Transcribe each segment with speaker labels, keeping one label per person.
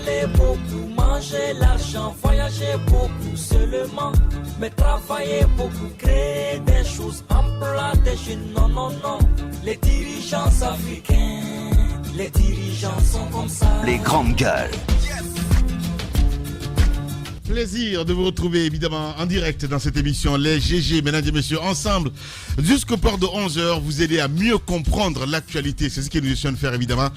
Speaker 1: parler beaucoup, manger l'argent, voyager beaucoup seulement, mais travailler beaucoup, créer des choses, emploi des jeunes, non, non, non. Les dirigeants africains, les dirigeants sont comme ça.
Speaker 2: Les grandes gueules.
Speaker 3: Plaisir de vous retrouver évidemment en direct dans cette émission Les GG, mesdames et messieurs, ensemble jusqu'au port de 11h, vous aider à mieux comprendre l'actualité. C'est ce que nous essayons de faire évidemment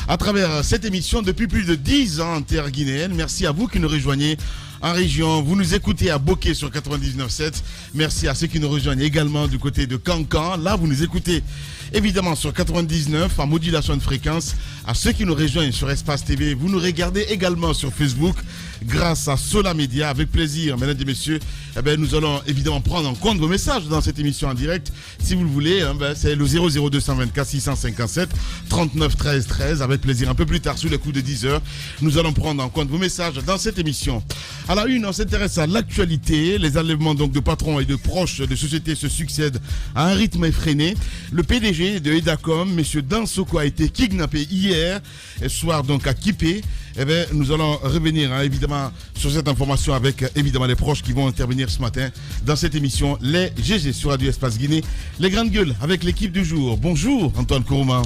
Speaker 3: à travers cette émission depuis plus de 10 ans en terre guinéenne. Merci à vous qui nous rejoignez en région. Vous nous écoutez à Bokeh sur 99.7. Merci à ceux qui nous rejoignent également du côté de Cancan. Là, vous nous écoutez évidemment sur 99 en modulation de fréquence. À ceux qui nous rejoignent sur Espace TV, vous nous regardez également sur Facebook grâce à Sola Media. Avec plaisir, mesdames et messieurs, nous allons évidemment prendre en compte vos messages dans cette émission en direct. Si vous le voulez, c'est le 00224 657 39 13 13. Avec plaisir, un peu plus tard, sous les coups de 10h, nous allons prendre en compte vos messages dans cette émission. À la une, on s'intéresse à l'actualité. Les enlèvements donc de patrons et de proches de sociétés se succèdent à un rythme effréné. Le PDG de Edacom, M. Dansoko, a été kidnappé hier soir donc à Kipé. Nous allons revenir évidemment sur cette information avec évidemment les proches qui vont intervenir ce matin dans cette émission Les GG sur Radio Espace Guinée. Les grandes gueules avec l'équipe du jour. Bonjour Antoine Kourouma.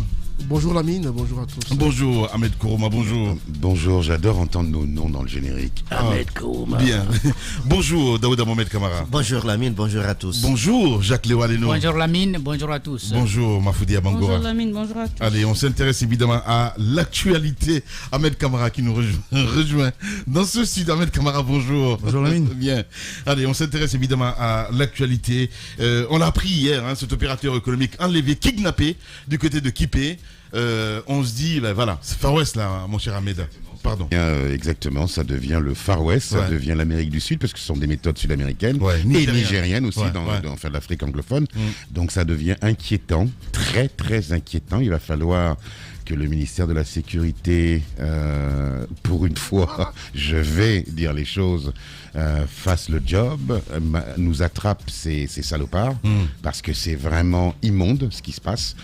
Speaker 4: Bonjour Lamine, bonjour à tous.
Speaker 3: Bonjour Ahmed Kourouma, bonjour.
Speaker 5: Bonjour, j'adore entendre nos noms dans le générique.
Speaker 2: Ahmed Kourouma.
Speaker 3: Bien. Bonjour Daouda Mohamed Kamara.
Speaker 6: Bonjour Lamine, bonjour à tous.
Speaker 3: Bonjour Jacques Lewaleno.
Speaker 7: Bonjour Lamine, bonjour à tous.
Speaker 3: Bonjour Mafoudi Abangora.
Speaker 8: Bonjour Lamine, bonjour à tous.
Speaker 3: Allez, on s'intéresse évidemment à l'actualité. Ahmed Kamara qui nous rejoint dans ce studio. Ahmed Kamara, bonjour.
Speaker 4: Bonjour Lamine.
Speaker 3: Bien. Allez, on s'intéresse évidemment à l'actualité. On l'a appris hier, cet opérateur économique enlevé, kidnappé du côté de Kipé. On se dit, voilà, c'est Far West là, mon cher Ahmed. Pardon.
Speaker 5: Exactement, ça devient le Far West, ça devient l'Amérique du Sud, parce que ce sont des méthodes sud-américaines et nigériennes aussi, dans l'Afrique anglophone. Donc ça devient inquiétant, très très inquiétant. Il va falloir que le ministère de la Sécurité, pour une fois, je vais dire les choses, fasse le job, nous attrape ces salopards, parce que c'est vraiment immonde ce qui se passe.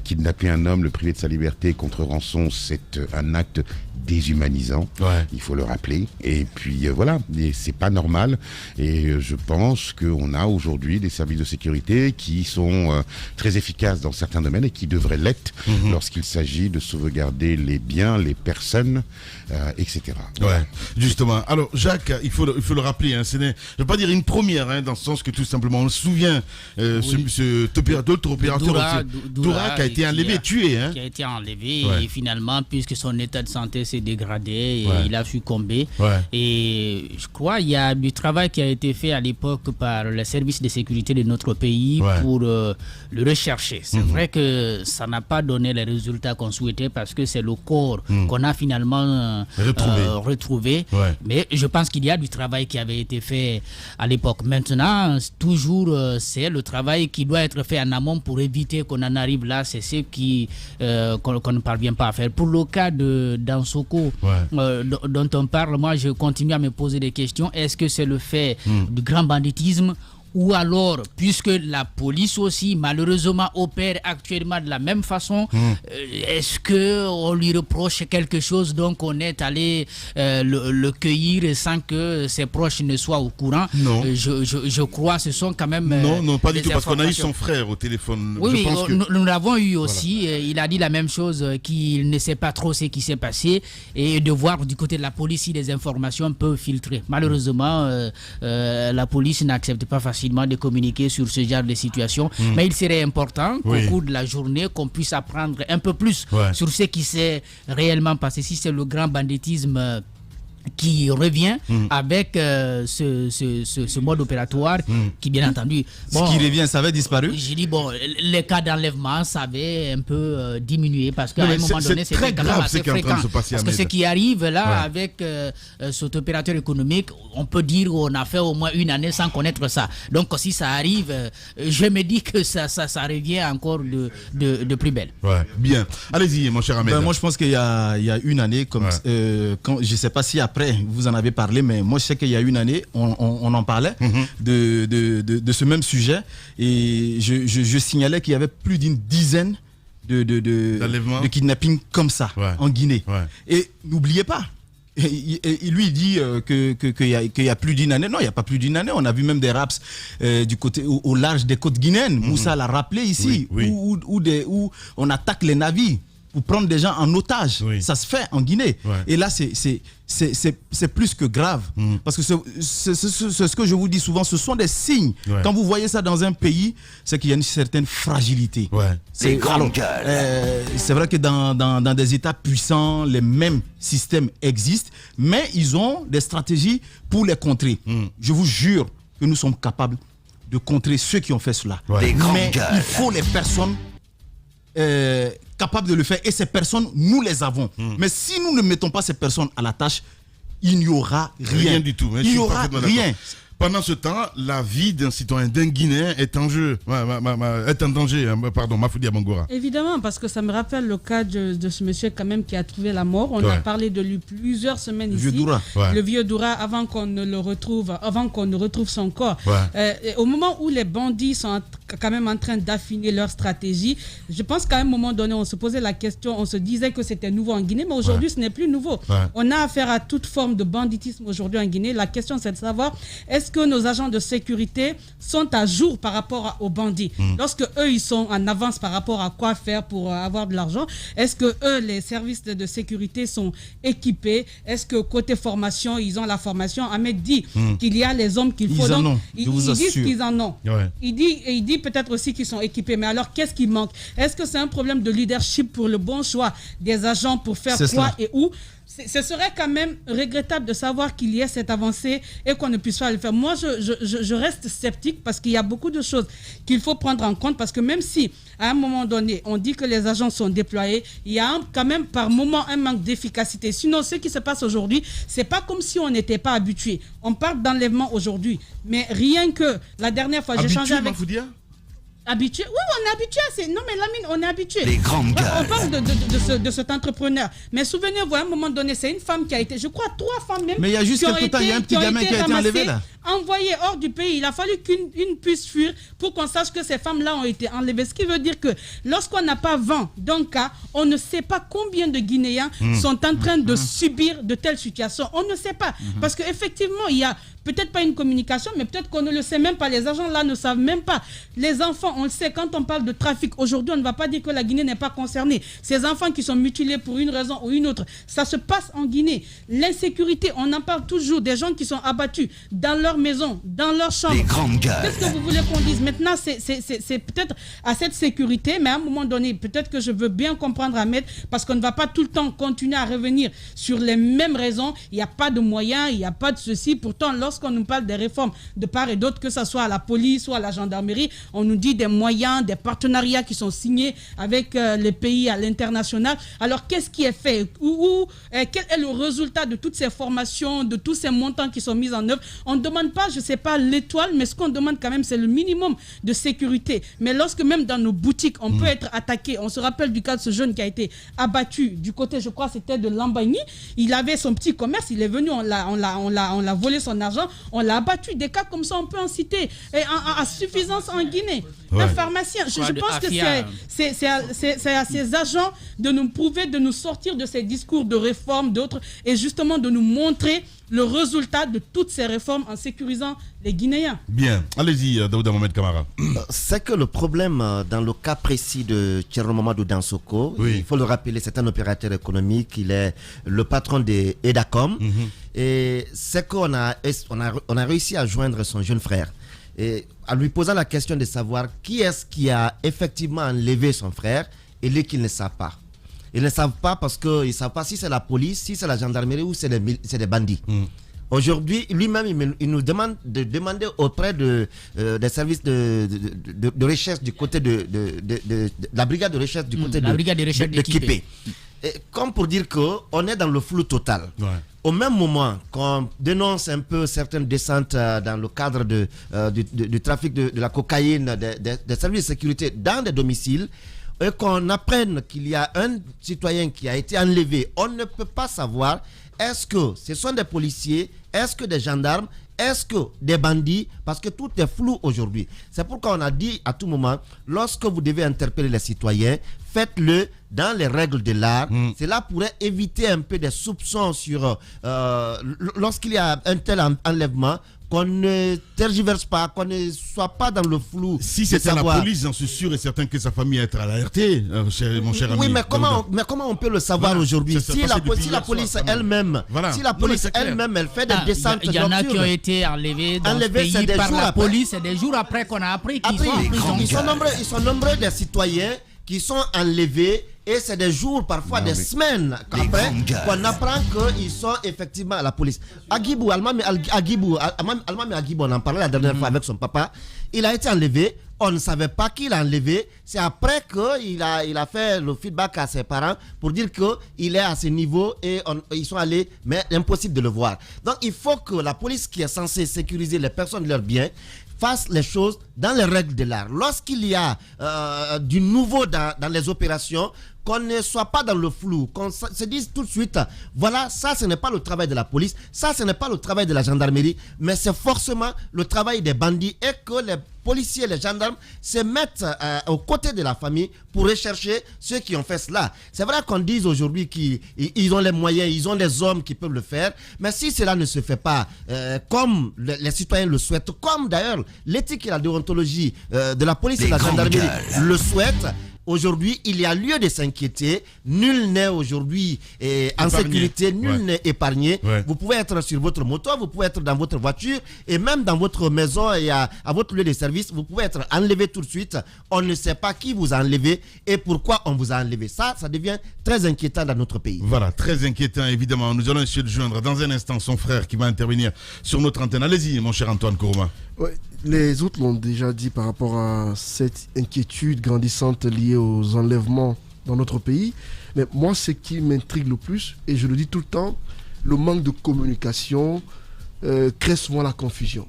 Speaker 5: Kidnapper un homme, le priver de sa liberté contre rançon, c'est un acte déshumanisant, il faut le rappeler. Et puis voilà, c'est pas normal. Et je pense qu'on a aujourd'hui des services de sécurité qui sont très efficaces dans certains domaines et qui devraient l'être lorsqu'il s'agit de sauvegarder les biens, les personnes, etc.
Speaker 3: Ouais, justement. Alors Jacques, il faut le rappeler, ce n'est, je ne veux pas dire une première, dans le sens que tout simplement on se souvient, d'autres opérateurs, Doura qui a été enlevé, tué.
Speaker 7: Qui a été enlevé et finalement, puisque son état de santé s'est dégradé, et il a succombé. Et je crois qu'il y a du travail qui a été fait à l'époque par les services de sécurité de notre pays pour le rechercher. C'est vrai que ça n'a pas donné les résultats qu'on souhaitait parce que c'est le corps qu'on a finalement retrouvé. Mais je pense qu'il y a du travail qui avait été fait à l'époque. Maintenant, toujours, c'est le travail qui doit être fait en amont pour éviter qu'on en arrive là. C'est ce qu'on ne parvient pas à faire. Pour le cas de Dansoko, dont on parle, moi je continue à me poser des questions. Est-ce que c'est le fait du grand banditisme? Ou alors, puisque la police aussi, malheureusement, opère actuellement de la même façon, est-ce qu'on lui reproche quelque chose, donc on est allé le cueillir sans que ses proches ne soient au courant? Non. Je crois que ce sont quand même...
Speaker 3: Non, pas du tout, parce qu'on a eu son frère au téléphone.
Speaker 7: Oui, nous l'avons eu aussi. Il a dit la même chose, qu'il ne sait pas trop ce qui s'est passé, et de voir du côté de la police si des informations peuvent filtrer. Malheureusement, la police n'accepte pas facilement de communiquer sur ce genre de situation, mais il serait important qu'au cours de la journée qu'on puisse apprendre un peu plus sur ce qui s'est réellement passé. Si c'est le grand banditisme qui revient avec ce mode opératoire qui, bien entendu...
Speaker 4: Ce qui revient, ça avait disparu?
Speaker 7: J'ai dit, les cas d'enlèvement, ça avait un peu diminué parce qu'à un moment donné,
Speaker 3: c'est très grave ce qui est en train de se passer.
Speaker 7: Parce que ce qui arrive là avec cet opérateur économique, on peut dire qu'on a fait au moins une année sans connaître ça. Donc si ça arrive, je me dis que ça revient encore de plus belle.
Speaker 3: Bien. Allez-y, mon cher Ahmed.
Speaker 4: Moi, je pense qu'il y a une année, quand, je ne sais pas si après vous en avez parlé, mais moi je sais qu'il y a une année on en parlait de ce même sujet, et je signalais qu'il y avait plus d'une dizaine de kidnappings comme ça en Guinée. Et n'oubliez pas, il lui dit qu'il y a plus d'une année. Non, il n'y a pas plus d'une année. On a vu même des raps du côté au large des côtes guinéennes. Moussa l'a rappelé ici, où on attaque les navires pour prendre des gens en otage. Ça se fait en Guinée. Et là, c'est plus que grave. Parce que c'est ce que je vous dis souvent, ce sont des signes. Quand vous voyez ça dans un pays, c'est qu'il y a une certaine fragilité. C'est vrai que dans des États puissants, les mêmes systèmes existent, mais ils ont des stratégies pour les contrer. Je vous jure que nous sommes capables de contrer ceux qui ont fait cela. Mais il faut les personnes capables de le faire, et ces personnes, nous les avons. Mais si nous ne mettons pas ces personnes à la tâche, il n'y aura rien du tout. Il n'y aura rien.
Speaker 3: Pendant ce temps, la vie d'un citoyen, d'un Guinéen est en jeu, est en danger. Pardon, Mafoudi Abangora.
Speaker 2: Évidemment, parce que ça me rappelle le cas de ce monsieur quand même qui a trouvé la mort. On a parlé de lui plusieurs semaines ici. Le vieux Doura, avant qu'on ne le retrouve, avant qu'on ne retrouve son corps. Au moment où les bandits sont quand même en train d'affiner leur stratégie, je pense qu'à un moment donné, on se posait la question, on se disait que c'était nouveau en Guinée, mais aujourd'hui, ce n'est plus nouveau. On a affaire à toute forme de banditisme aujourd'hui en Guinée. La question, c'est de savoir, est-ce que nos agents de sécurité sont à jour par rapport aux bandits? Lorsque eux, ils sont en avance par rapport à quoi faire pour avoir de l'argent, est-ce que eux, les services de sécurité sont équipés? Est-ce que côté formation, ils ont la formation? Ahmed dit qu'il y a les hommes qu'il faut. Ils disent qu'ils en ont. Il dit peut-être aussi qu'ils sont équipés. Mais alors, qu'est-ce qui manque? Est-ce que c'est un problème de leadership pour le bon choix des agents pour faire quoi et où? Ce serait quand même regrettable de savoir qu'il y ait cette avancée et qu'on ne puisse pas le faire. Moi, je reste sceptique parce qu'il y a beaucoup de choses qu'il faut prendre en compte, parce que même si, à un moment donné, on dit que les agents sont déployés, il y a quand même par moment un manque d'efficacité. Sinon, ce qui se passe aujourd'hui, c'est pas comme si on n'était pas habitué. On parle d'enlèvement aujourd'hui, mais rien que la dernière fois, j'ai changé avec... Habitué? Oui, on est habitué. Non, mais Lamine, on est habitué.
Speaker 6: Les grandes gueules.
Speaker 2: On parle de cet entrepreneur. Mais souvenez-vous, à un moment donné, c'est une femme qui a été, je crois, 3 femmes même.
Speaker 4: Mais il y a juste quelque temps, il y a un petit gamin qui a été enlevé là.
Speaker 2: Envoyé hors du pays. Il a fallu qu'une puisse fuir pour qu'on sache que ces femmes-là ont été enlevées. Ce qui veut dire que lorsqu'on n'a pas vent d'un cas, on ne sait pas combien de Guinéens sont en train de subir de telles situations. On ne sait pas. Parce qu'effectivement, il y a peut-être pas une communication, mais peut-être qu'on ne le sait même pas. Les agents là ne savent même pas. Les enfants, on le sait, quand on parle de trafic, aujourd'hui, on ne va pas dire que la Guinée n'est pas concernée. Ces enfants qui sont mutilés pour une raison ou une autre, ça se passe en Guinée. L'insécurité, on en parle toujours, des gens qui sont abattus dans leur maison, dans leur chambre. Qu'est-ce que vous voulez qu'on dise? Maintenant, c'est peut-être à cette sécurité, mais à un moment donné, peut-être que je veux bien comprendre Ahmed, parce qu'on ne va pas tout le temps continuer à revenir sur les mêmes raisons. Il n'y a pas de moyens, il n'y a pas de ceci. Pourtant, lorsqu'on nous parle des réformes de part et d'autre, que ce soit à la police ou à la gendarmerie, on nous dit des moyens, des partenariats qui sont signés avec les pays à l'international. Alors, qu'est-ce qui est fait? Quel est le résultat de toutes ces formations, de tous ces montants qui sont mis en œuvre? On ne demande pas, je ne sais pas, l'étoile, mais ce qu'on demande quand même, c'est le minimum de sécurité. Mais lorsque même dans nos boutiques, on peut être attaqué, on se rappelle du cas de ce jeune qui a été abattu du côté, je crois, c'était de Lambagny. Il avait son petit commerce, il est venu, on l'a volé son argent, on l'a abattu. Des cas comme ça, on peut en citer à suffisance en Guinée. Un pharmacien, je pense que c'est à ces agents de nous prouver, de nous sortir de ces discours de réforme, d'autres, et justement de nous montrer le résultat de toutes ces réformes en sécurisant les Guinéens.
Speaker 3: Bien, allez-y, Daouda Mohamed Kamara.
Speaker 6: C'est que le problème, dans le cas précis de Thierry Mamadou Dansoko, il faut le rappeler, c'est un opérateur économique, il est le patron des EDACOM, et c'est qu'on a réussi à joindre son jeune frère, et en lui posant la question de savoir qui est-ce qui a effectivement enlevé son frère, et lui qui ne le savent pas. Ils ne savent pas parce qu'ils ne savent pas si c'est la police, si c'est la gendarmerie ou c'est des bandits. Aujourd'hui, lui-même, il nous demande de demander auprès des services de recherche du côté de la brigade de recherche du côté de Kipé. Comme pour dire qu'on est dans le flou total. Au même moment qu'on dénonce un peu certaines descentes dans le cadre du trafic de la cocaïne, des services de sécurité dans des domiciles, et qu'on apprenne qu'il y a un citoyen qui a été enlevé, on ne peut pas savoir est-ce que ce sont des policiers, est-ce que des gendarmes, est-ce que des bandits, parce que tout est flou aujourd'hui. C'est pourquoi on a dit à tout moment, lorsque vous devez interpeller les citoyens, faites-le dans les règles de l'art. Cela pourrait éviter un peu des soupçons sur lorsqu'il y a un tel enlèvement, qu'on ne tergiverse pas, qu'on ne soit pas dans le flou.
Speaker 3: Si c'était la police, j'en suis sûr et certain que sa famille est à la RT, mon cher ami.
Speaker 6: Oui, mais comment on peut le savoir aujourd'hui? Si la police elle-même, elle fait des descentes
Speaker 7: il y en a qui ont été enlevés dans ce pays par la police, c'est des jours après qu'on a appris qu'ils sont en prison.
Speaker 6: Ils sont nombreux des citoyens qui sont enlevés et c'est des jours, parfois des semaines après qu'on apprend qu'ils sont effectivement à la police. Almami Agibou, on en parlait la dernière fois avec son papa, il a été enlevé, on ne savait pas qui l'a enlevé, c'est après qu'il a fait le feedback à ses parents pour dire qu'il est à ce niveau et ils sont allés, mais impossible de le voir. Donc il faut que la police qui est censée sécuriser les personnes et leurs biens fasse les choses dans les règles de l'art. Lorsqu'il y a du nouveau dans les opérations, qu'on ne soit pas dans le flou, qu'on se dise tout de suite, voilà, ça ce n'est pas le travail de la police, ça ce n'est pas le travail de la gendarmerie, mais c'est forcément le travail des bandits et que les policiers et les gendarmes se mettent aux côtés de la famille pour rechercher ceux qui ont fait cela. C'est vrai qu'on dit aujourd'hui qu'ils ont les moyens, ils ont les hommes qui peuvent le faire, mais si cela ne se fait pas comme les citoyens le souhaitent, comme d'ailleurs l'éthique et la déontologie de la police et de la gendarmerie le souhaitent, aujourd'hui, il y a lieu de s'inquiéter. Nul n'est aujourd'hui en sécurité, nul n'est épargné. Vous pouvez être sur votre moto, vous pouvez être dans votre voiture et même dans votre maison et à votre lieu de service, vous pouvez être enlevé tout de suite. On ne sait pas qui vous a enlevé et pourquoi on vous a enlevé. Ça devient très inquiétant dans notre pays.
Speaker 3: Voilà, très inquiétant évidemment. Nous allons essayer de joindre dans un instant son frère qui va intervenir sur notre antenne. Allez-y, mon cher Antoine Kourouma.
Speaker 8: Ouais, les autres l'ont déjà dit par rapport à cette inquiétude grandissante liée aux enlèvements dans notre pays. Mais moi, ce qui m'intrigue le plus, et je le dis tout le temps, le manque de communication crée souvent la confusion.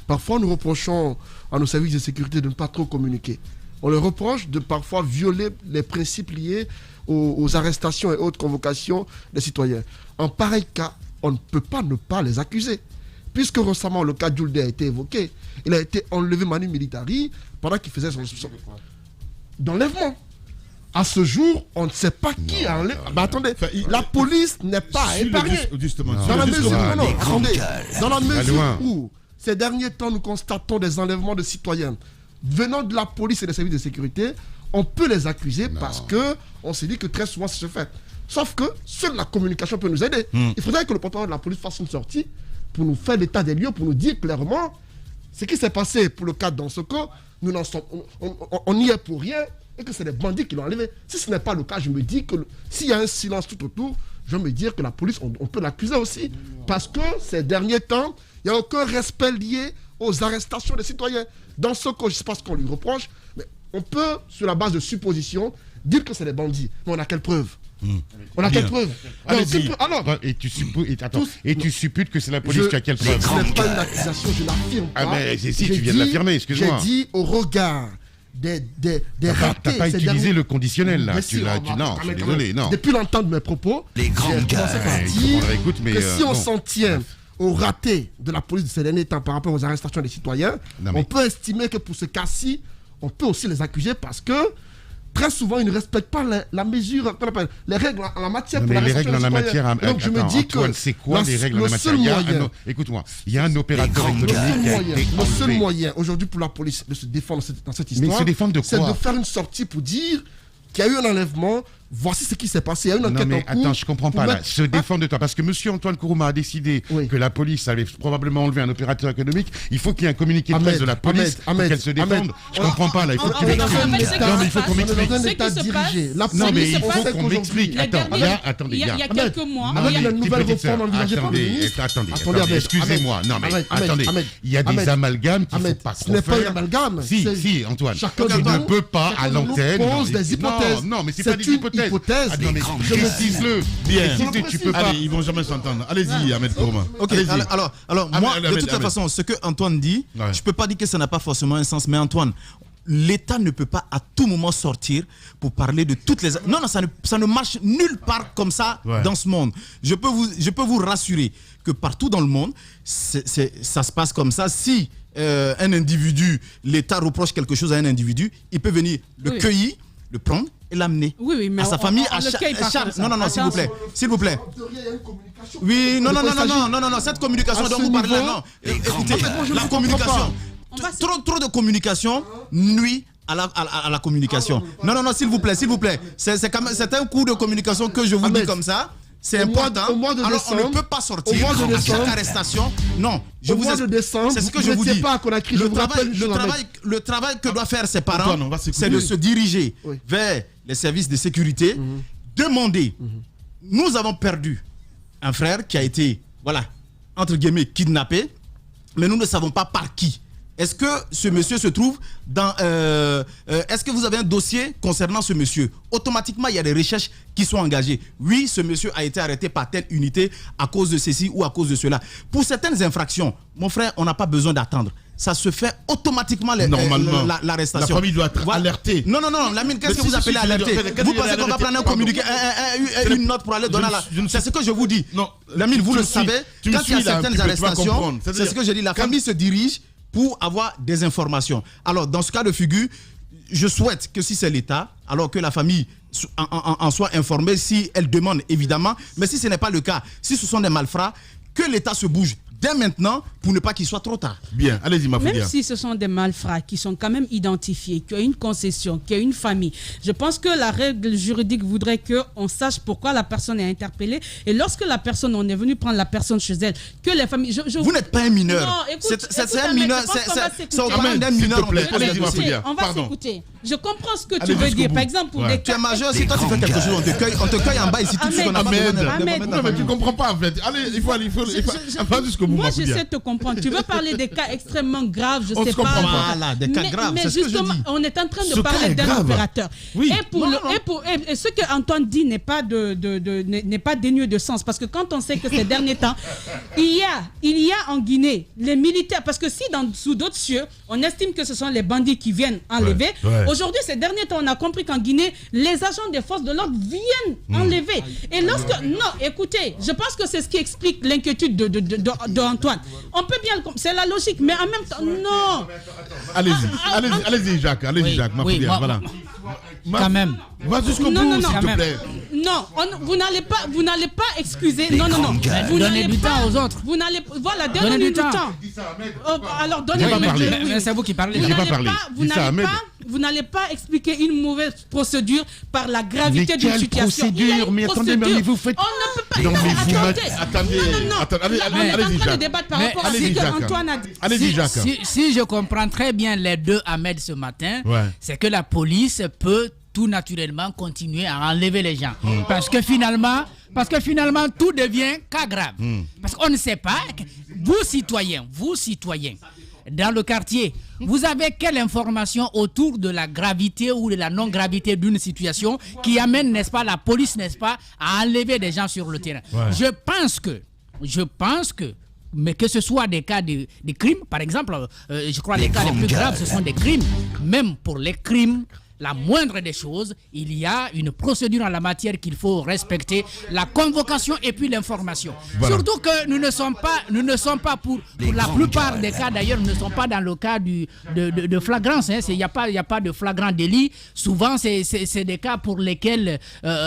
Speaker 8: Parfois, nous reprochons à nos services de sécurité de ne pas trop communiquer. On leur reproche de parfois violer les principes liés aux arrestations et autres convocations des citoyens. En pareil cas, on ne peut pas ne pas les accuser. Puisque récemment, le cas Djoulde a été évoqué, il a été enlevé manu militari pendant qu'il faisait son d'enlèvement. À ce jour, on ne sait pas qui a enlevé. Mais attendez, la police n'est pas épargnée. Dans la mesure où, ces derniers temps, nous constatons des enlèvements de citoyens venant de la police et des services de sécurité, on peut les accuser parce qu'on s'est dit que très souvent, ça se fait. Sauf que seule la communication peut nous aider. Il faudrait que le porte-parole de la police fasse une sortie pour nous faire l'état des lieux, pour nous dire clairement ce qui s'est passé pour le cas d'Dansoko, on n'y est pour rien et que c'est des bandits qui l'ont enlevé. Si ce n'est pas le cas, je me dis que s'il y a un silence tout autour, je vais me dire que la police, on peut l'accuser aussi. Parce que ces derniers temps, il n'y a aucun respect lié aux arrestations des citoyens. Dansoko, je ne sais pas ce qu'on lui reproche, mais on peut, sur la base de suppositions, dire que c'est des bandits. Mais on a quelle preuve? On a quelle preuve?
Speaker 5: Et tu supputes que c'est la police qui a quelle preuve?
Speaker 8: Ce n'est pas une accusation, je l'affirme pas.
Speaker 5: Ah mais si, tu viens de l'affirmer, excuse-moi.
Speaker 8: J'ai dit au regard des ratés.
Speaker 5: T'as pas utilisé le conditionnel là. Non, je suis désolé, non.
Speaker 8: Depuis l'entente de mes propos, j'ai commencé par dire que si on s'en tient au raté de la police de ces derniers temps par rapport aux arrestations des citoyens, on peut estimer que pour ce cas-ci, on peut aussi les accuser parce que très souvent, ils ne respectent pas la mesure, les règles en la matière.
Speaker 5: Non, mais les règles en la matière.
Speaker 8: Donc je me dis que
Speaker 5: c'est quoi les règles en la matière? Écoute-moi, il y a un opérateur économique.
Speaker 8: Le seul moyen aujourd'hui pour la police de se défendre dans cette histoire,
Speaker 5: mais se défendre de quoi?
Speaker 8: C'est de faire une sortie pour dire qu'il y a eu un enlèvement. Voici ce qui s'est passé. Il y a une enquête en cours.
Speaker 5: Attends, je comprends pas là. Se défendre de toi. Parce que M. Antoine Kourouma a décidé que la police allait probablement enlever un opérateur économique. Il faut qu'il y ait un communiqué de presse de la police pour qu'elle se défende. Je comprends pas là. Il faut que tu m'expliques. Non, mais il faut qu'on m'explique. Non, mais il faut qu'on m'explique.
Speaker 2: Attendez, il y a quelques mois.
Speaker 8: Avec la nouvelle réforme envisagée par le
Speaker 5: ministre. Attendez, excusez-moi. Non, mais attendez. Il y a des amalgames qu'il ne faut pas trop faire.
Speaker 8: Ce n'est pas un amalgame.
Speaker 5: Si, Antoine. Tu ne peux pas à l'antenne.
Speaker 8: Pose des hypothèses.
Speaker 5: Non, mais c'est pas des hypothèse.
Speaker 8: Non, mais
Speaker 5: précise-le.
Speaker 3: Bien.
Speaker 5: Tu peux pas.
Speaker 3: Allez, ils vont jamais s'entendre. Allez-y, Ahmed Kourouma.
Speaker 4: Ok, alors moi, de toute façon, ce que Antoine dit, je peux pas dire que ça n'a pas forcément un sens, mais Antoine, l'État ne peut pas à tout moment sortir pour parler de toutes les... Non, ça ne marche nulle part comme ça dans ce monde. Je peux vous rassurer que partout dans le monde, ça se passe comme ça. Si un individu, l'État reproche quelque chose à un individu, il peut venir le cueillir, le prendre et l'amener
Speaker 2: mais
Speaker 4: à sa famille, à charge. Non, s'il vous plaît. S'il vous plaît. Oui, non, cette communication dont vous parlez là, non. Écoutez, la communication. Trop de communication nuit à la communication. Non, s'il vous plaît. C'est un coup de communication que je vous dis comme ça. C'est important. Alors, on ne peut pas sortir à chaque arrestation. Non,
Speaker 8: au mois de décembre,
Speaker 4: c'est ce que je vous dis.
Speaker 8: Pas qu'on a crié,
Speaker 4: le travail que doivent faire ses parents, c'est de se diriger vers les services de sécurité, demander. Nous avons perdu un frère qui a été, entre guillemets, kidnappé, mais nous ne savons pas par qui. Est-ce que ce monsieur se trouve dans... est-ce que vous avez un dossier concernant ce monsieur? Automatiquement, il y a des recherches qui sont engagées. Oui, ce monsieur a été arrêté par telle unité à cause de ceci ou à cause de cela. Pour certaines infractions, mon frère, on n'a pas besoin d'attendre. Ça se fait automatiquement l'arrestation.
Speaker 3: La famille doit être alertée.
Speaker 4: Non, Lamine, qu'est-ce que vous appelez alerter? Vous pensez qu'on va prendre un communiqué, une note pour aller donner à la... C'est ce que je vous dis. Lamine, vous le savez, quand il y a certaines arrestations, c'est ce que je dis, la famille se dirige pour avoir des informations. Alors, dans ce cas de figure, je souhaite que si c'est l'État, alors que la famille en soit informée, si elle demande évidemment, mais si ce n'est pas le cas, si ce sont des malfrats, que l'État se bouge dès maintenant pour ne pas qu'il soit trop tard.
Speaker 3: Bien, allez-y, Mafoudia.
Speaker 2: Même si ce sont des malfrats qui sont quand même identifiés, qui ont une concession, qui ont une famille, je pense que la règle juridique voudrait qu'on sache pourquoi la personne est interpellée. Et lorsque la personne, on est venu prendre la personne chez elle, que les familles...
Speaker 4: Vous n'êtes pas un mineur.
Speaker 2: Non, écoute,
Speaker 4: c'est un mineur. C'est au moment d'un mineur.
Speaker 2: On va s'écouter. Je comprends ce que tu veux dire. Par exemple, pour des cas...
Speaker 4: Tu es majeur, si toi tu fais quelque chose, on te cueille en bas ici tout de suite.
Speaker 3: Non, mais tu ne comprends pas en fait. Allez, il faut aller jusqu'au bout.
Speaker 2: Moi, j'essaie de te comprendre. Tu veux parler des cas extrêmement graves, je
Speaker 3: ne
Speaker 2: sais pas.
Speaker 4: Voilà, des cas graves.
Speaker 2: Mais justement, on est en train de parler d'un opérateur.
Speaker 3: Oui.
Speaker 2: Et ce que Antoine dit n'est pas dénué de sens. Parce que quand on sait que ces derniers temps, il y a en Guinée les militaires. Parce que si sous d'autres cieux, on estime que ce sont les bandits qui viennent enlever. Aujourd'hui, ces derniers temps, on a compris qu'en Guinée, les agents des forces de l'ordre viennent enlever. Et lorsque... Non, écoutez, je pense que c'est ce qui explique l'inquiétude de Antoine. On peut bien le comprendre, c'est la logique, mais en même temps, non.
Speaker 3: Allez-y, Jacques, voilà.
Speaker 7: Quand même.
Speaker 3: Va jusqu'au bout, s'il te plaît.
Speaker 2: Non, vous n'allez pas excuser. Non.
Speaker 7: Vous donnez du temps aux autres.
Speaker 2: Vous n'allez, voilà, donnez du temps. Alors, donnez-moi du temps.
Speaker 7: Mais c'est vous qui parlez.
Speaker 2: Vous n'allez pas expliquer une mauvaise procédure par la gravité d'une situation.
Speaker 5: Procédure, mais attendez, mais vous faites...
Speaker 2: On ne peut pas...
Speaker 3: Attendez.
Speaker 2: On est en train de débattre par rapport à ce qu'Antoine a dit.
Speaker 3: Allez-y, Jacques.
Speaker 7: Si je comprends très bien les deux Ahmed ce matin, c'est que la police peut tout naturellement continuer à enlever les gens. Parce que finalement, tout devient cas grave. Parce qu'on ne sait pas, vous citoyens, dans le quartier, vous avez quelle information autour de la gravité ou de la non-gravité d'une situation qui amène, n'est-ce pas, la police, n'est-ce pas, à enlever des gens sur le terrain. Je pense que mais que ce soit des cas de crimes, par exemple, je crois que les cas les plus graves, ce sont des crimes. Même pour les crimes, la moindre des choses, il y a une procédure en la matière qu'il faut respecter, la convocation et puis l'information. Voilà. Surtout que nous ne sommes pas pour la plupart des cas d'ailleurs, nous ne sommes pas dans le cas de flagrance. Il n'y a pas de flagrant délit. Souvent, c'est des cas pour lesquels,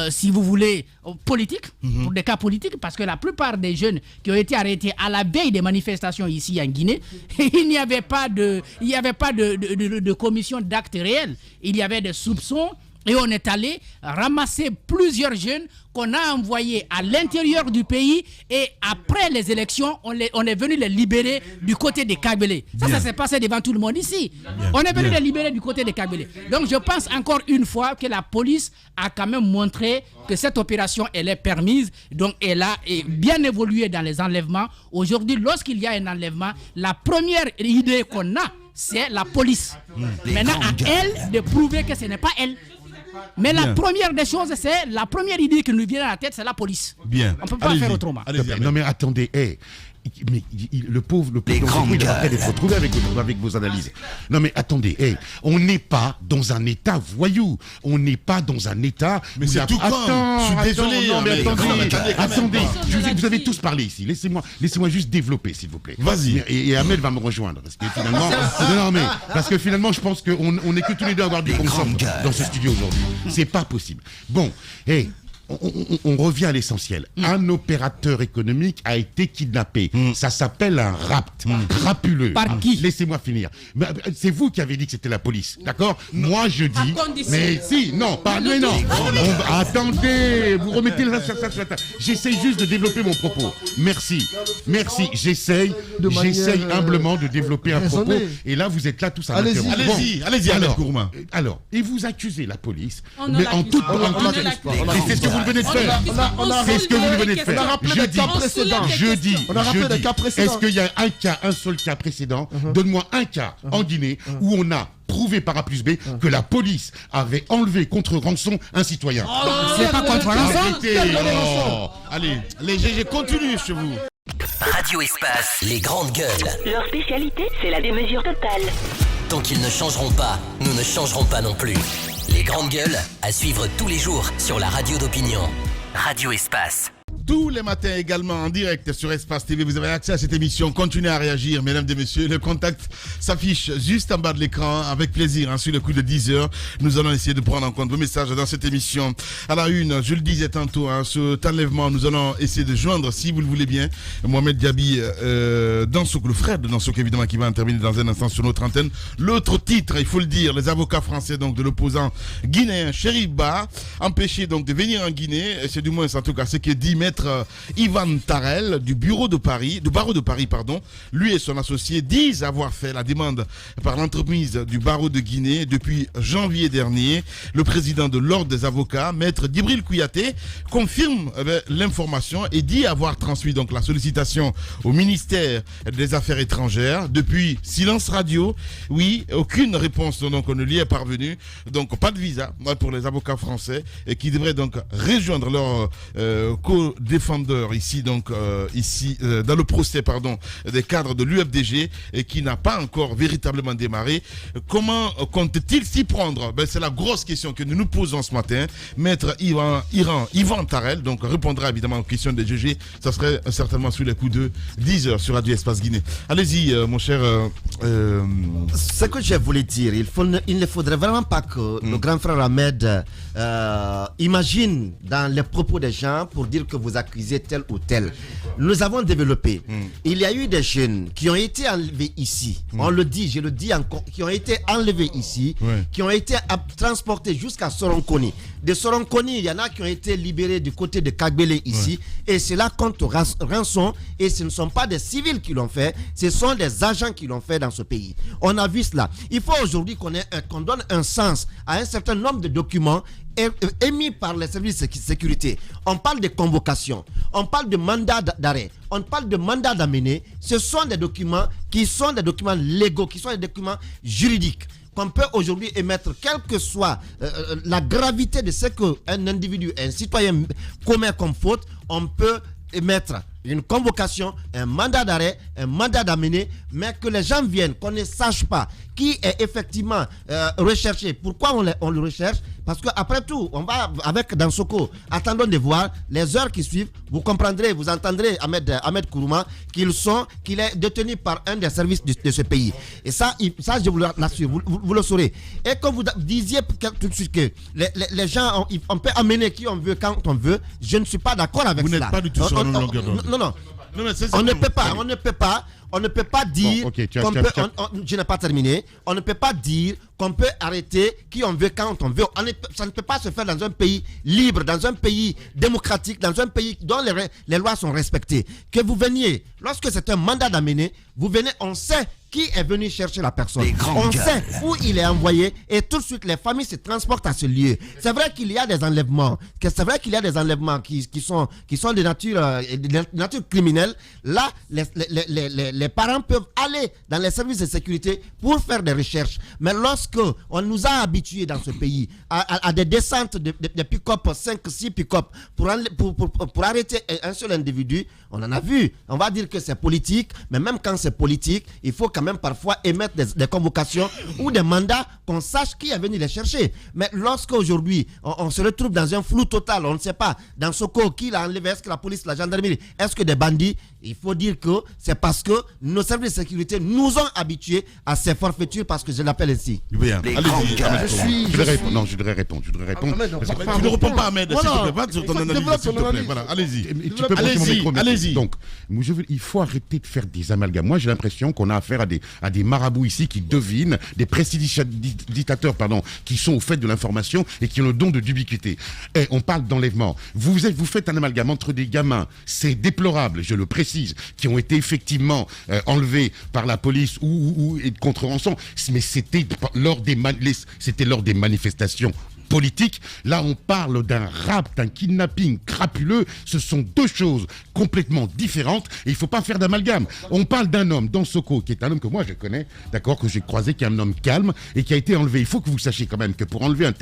Speaker 7: si vous voulez, politiques, pour des cas politiques, parce que la plupart des jeunes qui ont été arrêtés à la veille des manifestations ici en Guinée, il n'y avait pas de commission d'actes réels. Il y avait des soupçons et on est allé ramasser plusieurs jeunes qu'on a envoyés à l'intérieur du pays et après les élections, on est venu les libérer du côté des Kabyles. Ça s'est passé devant tout le monde ici. On est venu les libérer du côté des Kabyles. Donc je pense encore une fois que la police a quand même montré que cette opération, elle est permise. Donc elle a bien évolué dans les enlèvements. Aujourd'hui, lorsqu'il y a un enlèvement, la première idée qu'on a, c'est la police. Maintenant, à elle de prouver que ce n'est pas elle. Mais la première des choses, c'est la première idée qui nous vient à la tête, c'est la police.
Speaker 3: Bien.
Speaker 7: On ne peut pas faire autrement.
Speaker 5: Non mais attendez, mais le pauvre il est en train d'être retrouvé avec vos analyses. Non mais attendez, on n'est pas dans un état voyou, on n'est pas dans un état.
Speaker 3: Mais c'est tout quand. Je suis désolé.
Speaker 5: Non mais attendez, vous avez tous parlé ici. Laissez-moi juste développer, s'il vous plaît.
Speaker 3: Vas-y.
Speaker 5: Et Ahmed va me rejoindre parce que finalement, je pense qu'on n'est que tous les deux à avoir du consensus dans ce studio aujourd'hui. C'est pas possible. Bon, on revient à l'essentiel. Un opérateur économique a été kidnappé. Ça s'appelle un rapt. Crapuleux.
Speaker 7: Par qui?
Speaker 5: Laissez-moi finir. C'est vous qui avez dit que c'était la police. D'accord? Moi, je dis... Mais si, non, pas... Mais non. Attendez, vous remettez la... J'essaye juste de développer mon propos. Merci. J'essaye humblement de développer un propos. Et là, vous êtes là tous à m'interrompre.
Speaker 3: Allez-y,
Speaker 5: alors, et vous accusez la police.
Speaker 2: Mais
Speaker 5: en toute... C'est ce que vous venez de faire. C'est ce que vous venez de faire.
Speaker 8: On a rappelé des cas précédents.
Speaker 5: Je dis,
Speaker 8: précédents.
Speaker 5: est-ce qu'il y a un seul cas précédent? Donne-moi un cas en Guinée où on a prouvé par A plus B que la police avait enlevé contre rançon un citoyen.
Speaker 7: C'est pas contre rançon.
Speaker 3: Allez, les GG continuent chez vous.
Speaker 9: Radio Espace, les grandes gueules.
Speaker 10: Leur spécialité, c'est la démesure totale.
Speaker 9: Tant qu'ils ne changeront pas, nous ne changerons pas non plus. Les grandes gueules, à suivre tous les jours sur la radio d'opinion. Radio Espace.
Speaker 3: Tous les matins également en direct sur Espace TV, vous avez accès à cette émission. Continuez à réagir, mesdames et messieurs. Le contact s'affiche juste en bas de l'écran. Avec plaisir, sur le coup de 10h, nous allons essayer de prendre en compte vos messages dans cette émission. À la une, je le disais tantôt, cet enlèvement, nous allons essayer de joindre, si vous le voulez bien, Mohamed Diaby, Dansouk, le frère de Dansouk, évidemment, qui va intervenir dans un instant sur notre antenne. L'autre titre, il faut le dire, les avocats français donc de l'opposant guinéen Chérif Ba, empêchés donc de venir en Guinée. Et c'est du moins, en tout cas, ce qui est dit, maître Ivan Tarel du barreau de Paris, lui et son associé disent avoir fait la demande par l'entreprise du barreau de Guinée depuis janvier dernier. Le président de l'ordre des avocats, maître Djibril Kouyaté, confirme l'information et dit avoir transmis donc la sollicitation au ministère des Affaires étrangères. Depuis, silence radio, oui, aucune réponse donc on ne lui est parvenue. Donc pas de visa pour les avocats français et qui devraient donc rejoindre leur co-défendeur ici donc dans le procès des cadres de l'UFDG et qui n'a pas encore véritablement démarré. Comment compte-t-il s'y prendre? C'est la grosse question que nous nous posons ce matin. Maître Ivan Tarel donc répondra évidemment aux questions des GG. Ça serait certainement sous les coups de 10h sur Radio Espace Guinée. Allez-y mon cher.
Speaker 6: Ce que je voulais dire, il ne faudrait vraiment pas que le grand frère Ahmed imagine dans les propos des gens pour dire que vous accusez tel ou tel. Nous avons développé. Il y a eu des jeunes qui ont été enlevés ici. On le dit, je le dis encore, qui ont été enlevés ici, qui ont été transportés jusqu'à Soronconi. De Soronconi, il y en a qui ont été libérés du côté de Kagbele ici. Et cela compte rançon. Et ce ne sont pas des civils qui l'ont fait, ce sont des agents qui l'ont fait dans ce pays. On a vu cela. Il faut aujourd'hui qu'on donne un sens à un certain nombre de documents émis par les services de sécurité. On parle de convocation, on parle de mandat d'arrêt, on parle de mandat d'amener. Ce sont des documents qui sont des documents légaux, qui sont des documents juridiques qu'on peut aujourd'hui émettre, quelle que soit la gravité de ce qu'un individu, un citoyen commet comme faute. On peut émettre une convocation, un mandat d'arrêt, un mandat d'amener, mais que les gens viennent, qu'on ne sache pas qui est effectivement recherché. Pourquoi on le recherche? Parce qu'après tout, on va avec Dansoko, attendons de voir les heures qui suivent. Vous comprendrez, vous entendrez Ahmed Kourouma qu'il est détenu par un des services de ce pays. Et ça je vous l'assure, vous le saurez. Et comme vous disiez tout de suite que les gens, on peut amener qui on veut quand on veut, je ne suis pas d'accord avec cela.
Speaker 3: Vous n'êtes pas du tout sur une longueur d'onde.
Speaker 6: Non, on ne peut pas dire je n'ai pas terminé. On ne peut pas dire qu'on peut arrêter qui on veut quand on veut. Ça ne peut pas se faire dans un pays libre, dans un pays démocratique, dans un pays dont les lois sont respectées. Que vous veniez, lorsque c'est un mandat d'amener, vous venez, on sait qui est venu chercher la personne. On sait où il est envoyé et tout de suite les familles se transportent à ce lieu. C'est vrai qu'il y a des enlèvements, qui sont de nature criminelle. Là, les parents peuvent aller dans les services de sécurité pour faire des recherches. Mais lorsque on nous a habitués dans ce pays à des descentes de pick-up, 5-6 pick-up pour arrêter un seul individu, on en a vu. On va dire que c'est politique, mais même quand c'est politique, il faut quand même parfois émettre des convocations ou des mandats qu'on sache qui est venu les chercher. Mais lorsqu'aujourd'hui, on se retrouve dans un flou total, on ne sait pas, dans Soko, qui l'a enlevé, est-ce que la police, la gendarmerie, est-ce que des bandits, il faut dire que c'est parce que nos services de sécurité nous ont habitués à ces forfaitures, parce que je l'appelle ainsi.
Speaker 3: Bien.
Speaker 5: Je voudrais répondre.
Speaker 3: Tu ne réponds pas, Ahmed. Allez-y.
Speaker 5: Donc, il faut arrêter de faire des amalgames. Moi, j'ai l'impression qu'on a affaire à des marabouts ici qui devinent, des prestidigitateurs, qui sont au fait de l'information et qui ont le don de d'ubiquité. Et on parle d'enlèvement. Vous faites un amalgame entre des gamins, c'est déplorable, je le précise, qui ont été effectivement enlevés par la police ou contre rançon, mais c'était lors des manifestations politique. Là, on parle d'un rapt, d'un kidnapping crapuleux. Ce sont deux choses complètement différentes et il ne faut pas faire d'amalgame. On parle d'un homme dans Soko, qui est un homme que moi je connais, d'accord, que j'ai croisé, qui est un homme calme et qui a été enlevé. Il faut que vous sachiez quand même que pour enlever un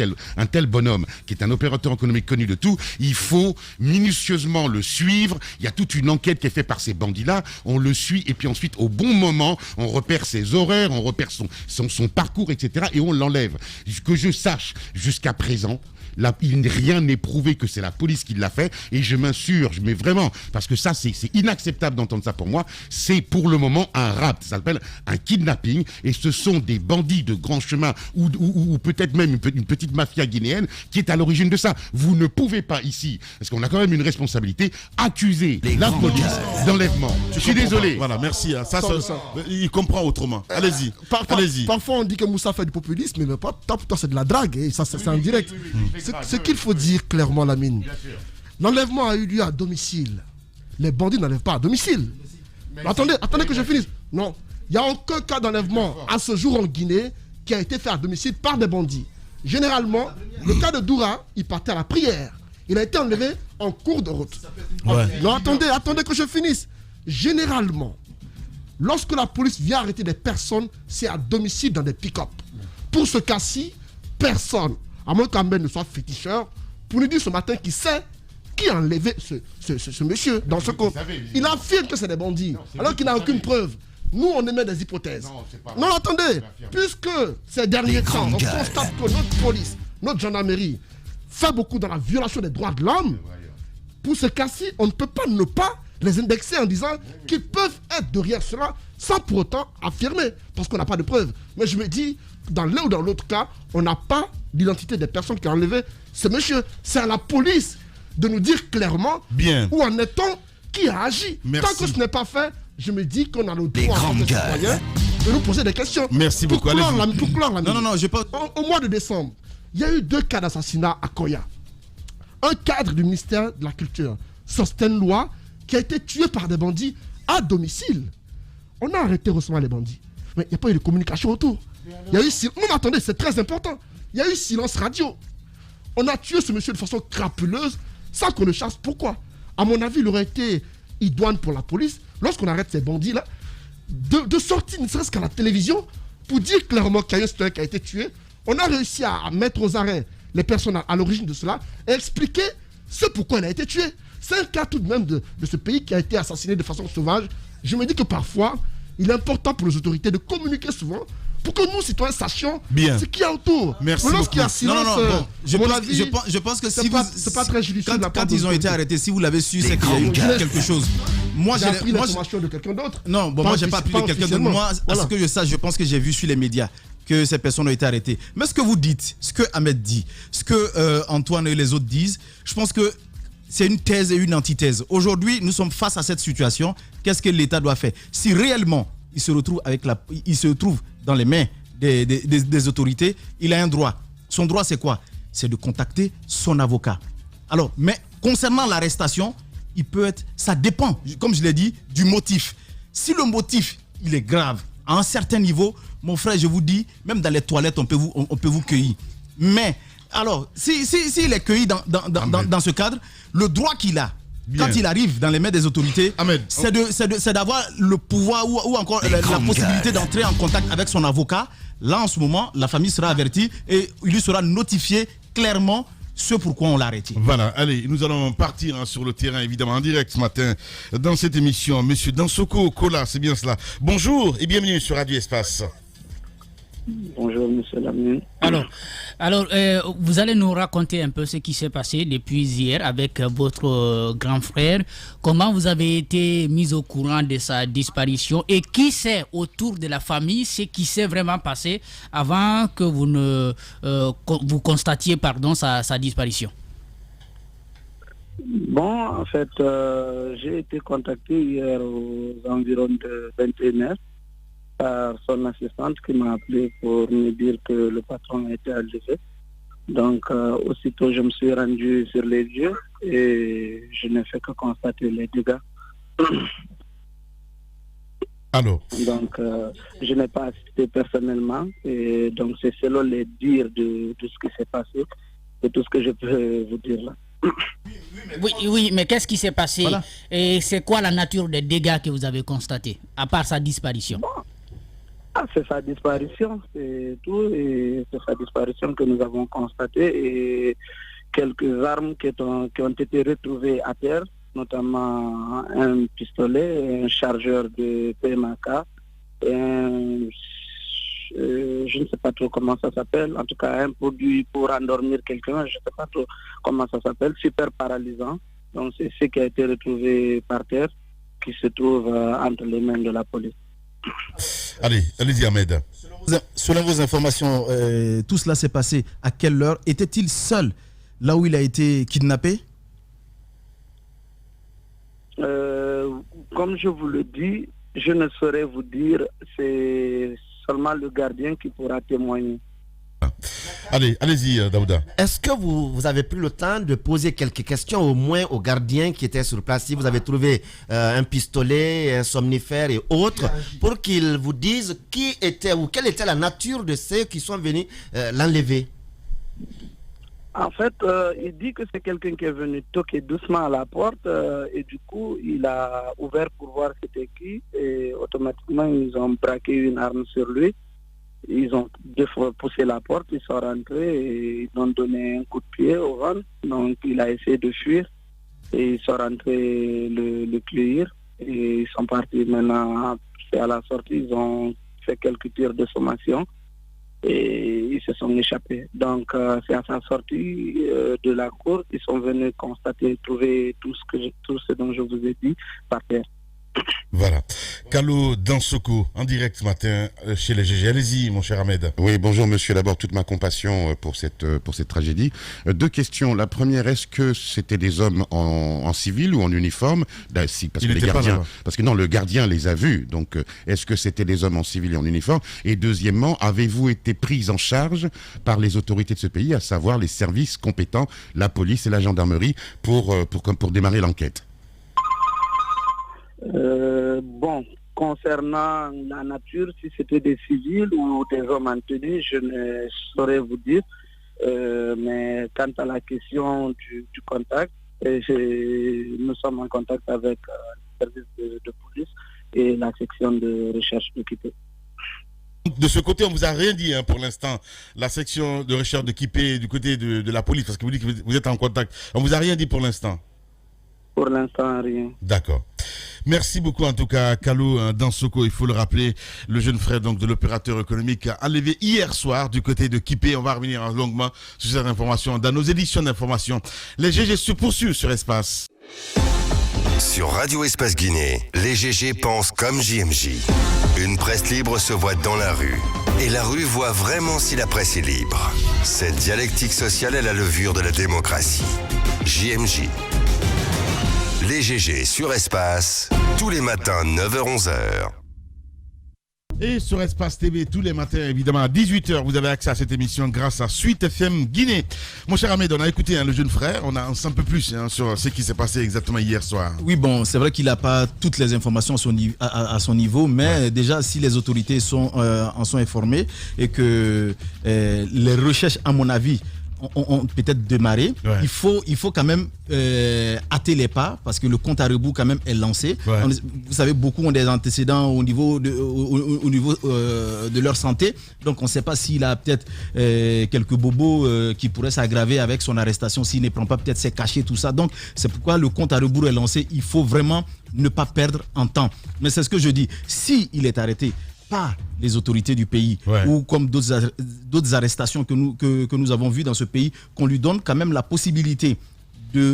Speaker 5: tel bonhomme, qui est un opérateur économique connu de tout, il faut minutieusement le suivre. Il y a toute une enquête qui est faite par ces bandits-là. On le suit et puis ensuite, au bon moment, on repère ses horaires, on repère son parcours, etc. et on l'enlève. Que je sache, jusqu'à présent, rien n'est prouvé que c'est la police qui l'a fait et je m'insurge, mais vraiment, parce que ça c'est inacceptable d'entendre ça pour moi, c'est pour le moment un rapt, ça s'appelle un kidnapping et ce sont des bandits de grand chemin ou peut-être même une petite mafia guinéenne qui est à l'origine de ça. Vous ne pouvez pas ici, parce qu'on a quand même une responsabilité, accuser la police d'enlèvement. Je suis désolé.
Speaker 3: Voilà, merci. Ça, il comprend autrement. Allez-y.
Speaker 8: Parfois on dit que Moussa fait du populisme, mais pas pourtant c'est de la drague et ça c'est en direct. Ce qu'il faut dire clairement, Lamine, l'enlèvement a eu lieu à domicile. Les bandits n'enlèvent pas à domicile. Attendez que je finisse. Non, il n'y a aucun cas d'enlèvement à ce jour en Guinée qui a été fait à domicile par des bandits. Généralement, le cas de Doura, il partait à la prière. Il a été enlevé en cours de route. Ouais. Non, attendez que je finisse. Généralement, lorsque la police vient arrêter des personnes, c'est à domicile dans des pick-up. Pour ce cas-ci, personne, à moins qu'Ahmed ne soit féticheur, pour nous dire ce matin qu'il sait qui a enlevé ce monsieur dans ce cas. Il affirme que c'est des bandits, alors qu'il n'a aucune preuve. Nous, on émet des hypothèses. Non, attendez, puisque ces derniers temps, on constate que notre police, notre gendarmerie, fait beaucoup dans la violation des droits de l'homme, pour ce cas-ci, on ne peut pas ne pas les indexer en disant qu'ils peuvent être derrière cela sans pour autant affirmer, parce qu'on n'a pas de preuves. Mais je me dis, dans l'un ou dans l'autre cas, on n'a pas l'identité des personnes qui ont enlevé ce monsieur. C'est à la police de nous dire clairement où en est-on, qui a agi. Tant que ce n'est pas fait, je me dis qu'on a le droit en tant que citoyen de nous poser des questions.
Speaker 3: Merci beaucoup.
Speaker 8: Non, au mois de décembre, il y a eu 2 cas d'assassinat à Koya. Un cadre du ministère de la Culture, Sosten Loi, qui a été tué par des bandits à domicile. On a arrêté récemment les bandits. Mais il n'y a pas eu de communication autour. Il y a eu non, mais attendez, c'est très important. Il y a eu silence radio. On a tué ce monsieur de façon crapuleuse sans qu'on le chasse. Pourquoi? À mon avis, il aurait été idoine pour la police, lorsqu'on arrête ces bandits-là, de sortir ne serait-ce qu'à la télévision pour dire clairement qu'il y a un citoyen qui a été tué. On a réussi à mettre aux arrêts les personnes à l'origine de cela et expliquer ce pourquoi il a été tué. C'est un cas tout de même de ce pays qui a été assassiné de façon sauvage. Je me dis que parfois, il est important pour les autorités de communiquer souvent pour que nous, citoyens, sachions ce qu'il y a autour.
Speaker 3: Merci beaucoup.
Speaker 8: Lorsqu'il y a silence,
Speaker 4: je pense que si
Speaker 8: c'est pas très judicieux.
Speaker 4: Quand ils ont été arrêtés, si vous l'avez su, c'est qu'il y a eu quelque chose.
Speaker 8: Moi, j'ai appris l'information de quelqu'un d'autre.
Speaker 4: Non, moi, j'ai pas appris de quelqu'un d'autre. Moi, à ce que je sache, je pense que j'ai vu sur les médias que ces personnes ont été arrêtées. Mais ce que vous dites, ce que Ahmed dit, ce que Antoine et les autres disent, je pense que c'est une thèse et une antithèse. Aujourd'hui, nous sommes face à cette situation. Qu'est-ce que l'État doit faire? Si réellement il se retrouve dans les mains des autorités, il a un droit. Son droit, c'est quoi? C'est de contacter son avocat. Alors, mais concernant l'arrestation, ça dépend, comme je l'ai dit, du motif. Si le motif, il est grave, à un certain niveau, mon frère, je vous dis, même dans les toilettes, on peut vous cueillir. Mais, alors, s'il est cueilli dans ce cadre, le droit qu'il a, quand il arrive dans les mains des autorités, c'est d'avoir le pouvoir ou encore la possibilité d'entrer en contact avec son avocat. Là, en ce moment, la famille sera avertie et il lui sera notifié clairement ce pourquoi on l'a arrêté.
Speaker 3: Voilà, allez, nous allons partir sur le terrain, évidemment, en direct ce matin, dans cette émission. Monsieur Dansoko Kola, c'est bien cela. Bonjour et bienvenue sur Radio Espace.
Speaker 11: Bonjour, monsieur Lamine.
Speaker 7: Alors, vous allez nous raconter un peu ce qui s'est passé depuis hier avec votre grand frère. Comment vous avez été mis au courant de sa disparition et qui sait autour de la famille ce qui s'est vraiment passé avant que vous constatiez sa disparition?
Speaker 11: Bon, en fait, j'ai été contacté hier aux environs de 21h. Par son assistante qui m'a appelé pour me dire que le patron a été enlevé. Donc, aussitôt, je me suis rendu sur les lieux et je n'ai fait que constater les dégâts.
Speaker 3: Alors.
Speaker 11: Donc, je n'ai pas assisté personnellement et donc c'est selon les dires de tout ce qui s'est passé. C'est tout ce que je peux vous dire là.
Speaker 7: Oui, mais qu'est-ce qui s'est passé? Voilà. Et c'est quoi la nature des dégâts que vous avez constatés, à part sa disparition?
Speaker 11: C'est sa disparition, c'est tout, et c'est sa disparition que nous avons constatée, et quelques armes qui ont été retrouvées à terre, notamment un pistolet, un chargeur de PMAK, et je ne sais pas trop comment ça s'appelle, en tout cas un produit pour endormir quelqu'un, je ne sais pas trop comment ça s'appelle, super paralysant. Donc c'est ce qui a été retrouvé par terre, qui se trouve entre les mains de la police.
Speaker 3: Allez-y Ahmed.
Speaker 4: Selon vos informations, tout cela s'est passé à quelle heure? Était-il seul là où il a été kidnappé?
Speaker 11: Comme je vous le dis, je ne saurais vous dire, c'est seulement le gardien qui pourra témoigner.
Speaker 3: Allez-y Daouda.
Speaker 6: Est-ce que vous avez pris le temps de poser quelques questions au moins aux gardiens qui étaient sur place, si vous avez trouvé un pistolet, un somnifère et autres, pour qu'ils vous disent qui était ou quelle était la nature de ceux qui sont venus l'enlever?
Speaker 11: En fait, il dit que c'est quelqu'un qui est venu toquer doucement à la porte et du coup, il a ouvert pour voir c'était qui et automatiquement, ils ont braqué une arme sur lui. Ils ont deux fois poussé la porte, ils sont rentrés et ils ont donné un coup de pied au ventre. Donc il a essayé de fuir et ils sont rentrés le cueillir et ils sont partis. Maintenant, c'est à la sortie, ils ont fait quelques tirs de sommation et ils se sont échappés. Donc c'est à sa sortie de la cour, ils sont venus constater, trouver tout ce dont je vous ai dit par terre.
Speaker 3: Voilà. Kalo Dansoko, en direct ce matin chez les GG. Allez-y, mon cher Ahmed.
Speaker 5: Oui, bonjour monsieur. D'abord, toute ma compassion pour cette tragédie. Deux questions. La première, est-ce que c'était des hommes en civil ou en uniforme? Si, parce que les gardiens, parce que non, le gardien les a vus. Donc, est-ce que c'était des hommes en civil et en uniforme? Et deuxièmement, avez-vous été pris en charge par les autorités de ce pays, à savoir les services compétents, la police et la gendarmerie, pour démarrer l'enquête?
Speaker 11: Bon, concernant la nature, si c'était des civils ou des hommes en tenue, je ne saurais vous dire. Mais quant à la question du contact, nous sommes en contact avec le service de police et la section de recherche équipée.
Speaker 3: De ce côté, on ne vous a rien dit pour l'instant, la section de recherche équipée du côté de la police, parce que vous dites que vous êtes en contact. On ne vous a rien dit pour l'instant?
Speaker 11: Pour l'instant, rien.
Speaker 3: D'accord. Merci beaucoup en tout cas, Kalo Dansoko, il faut le rappeler, le jeune frère donc de l'opérateur économique enlevé hier soir du côté de Kipé. On va revenir longuement sur cette information dans nos éditions d'information. Les GG se poursuivent sur Espace.
Speaker 12: Sur Radio Espace Guinée, les GG pensent comme JMJ. Une presse libre se voit dans la rue. Et la rue voit vraiment si la presse est libre. Cette dialectique sociale est la levure de la démocratie. JMJ. Les GG sur Espace, tous les matins 9h-11h.
Speaker 3: Et sur Espace TV, tous les matins, évidemment, à 18h, vous avez accès à cette émission grâce à Suite FM Guinée. Mon cher Ahmed, on a écouté le jeune frère, on sait un peu plus sur ce qui s'est passé exactement hier soir.
Speaker 4: Oui, bon, c'est vrai qu'il n'a pas toutes les informations à son niveau, mais déjà, si les autorités en sont informées et que les recherches, à mon avis, ont peut-être démarré, il faut quand même hâter les pas parce que le compte à rebours quand même est lancé. Vous savez, beaucoup ont des antécédents au niveau de leur santé, donc on ne sait pas s'il a peut-être quelques bobos qui pourraient s'aggraver avec son arrestation s'il ne prend pas peut-être ses cachets, tout ça. Donc c'est pourquoi le compte à rebours est lancé. Il faut vraiment ne pas perdre en temps. Mais c'est ce que je dis, s'il est arrêté par les autorités du pays ou comme d'autres arrestations que nous avons vues dans ce pays, qu'on lui donne quand même la possibilité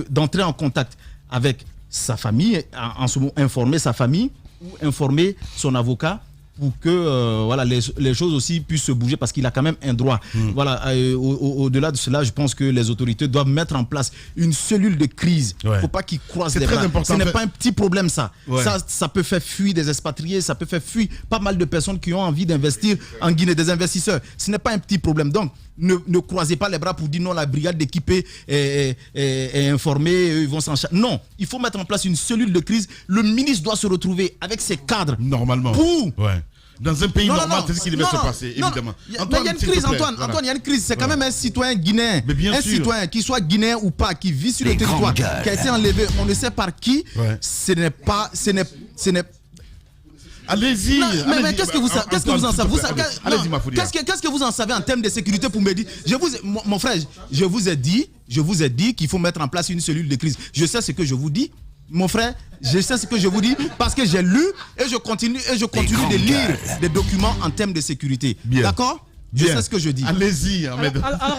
Speaker 4: d'entrer en contact avec sa famille, en ce moment informer sa famille ou informer son avocat pour que les choses aussi puissent se bouger parce qu'il a quand même un droit. Au-delà de cela, je pense que les autorités doivent mettre en place une cellule de crise. Il ne faut pas qu'ils croisent les bras. Ce n'est pas un petit problème ça. Ça peut faire fuir des expatriés, ça peut faire fuir pas mal de personnes qui ont envie d'investir en Guinée, des investisseurs. Ce n'est pas un petit problème. Donc, ne croisez pas les bras pour dire non, la brigade d'équipés est informée, ils vont s'en charger. Non, il faut mettre en place une cellule de crise. Le ministre doit se retrouver avec ses cadres.
Speaker 3: Normalement. Dans un pays normal, c'est ce qui devait se passer, évidemment.
Speaker 4: Mais il y a une crise, Antoine, il y a une crise. C'est quand même un citoyen guinéen. Citoyen, qu'il soit guinéen ou pas, qui vit sur le territoire, qui a été enlevé, on ne sait par qui. Ce n'est pas.
Speaker 3: Allez-y.
Speaker 4: Mais qu'est-ce que vous en savez? Qu'est-ce que vous en savez en termes de sécurité pour me dire? Mon frère, je vous ai dit qu'il faut mettre en place une cellule de crise. Je sais ce que je vous dis. Mon frère, je sais ce que je vous dis parce que j'ai lu et je continue de lire des documents en termes de sécurité. D'accord? Je sais ce que je dis.
Speaker 3: Allez-y, Ahmed.
Speaker 2: Alors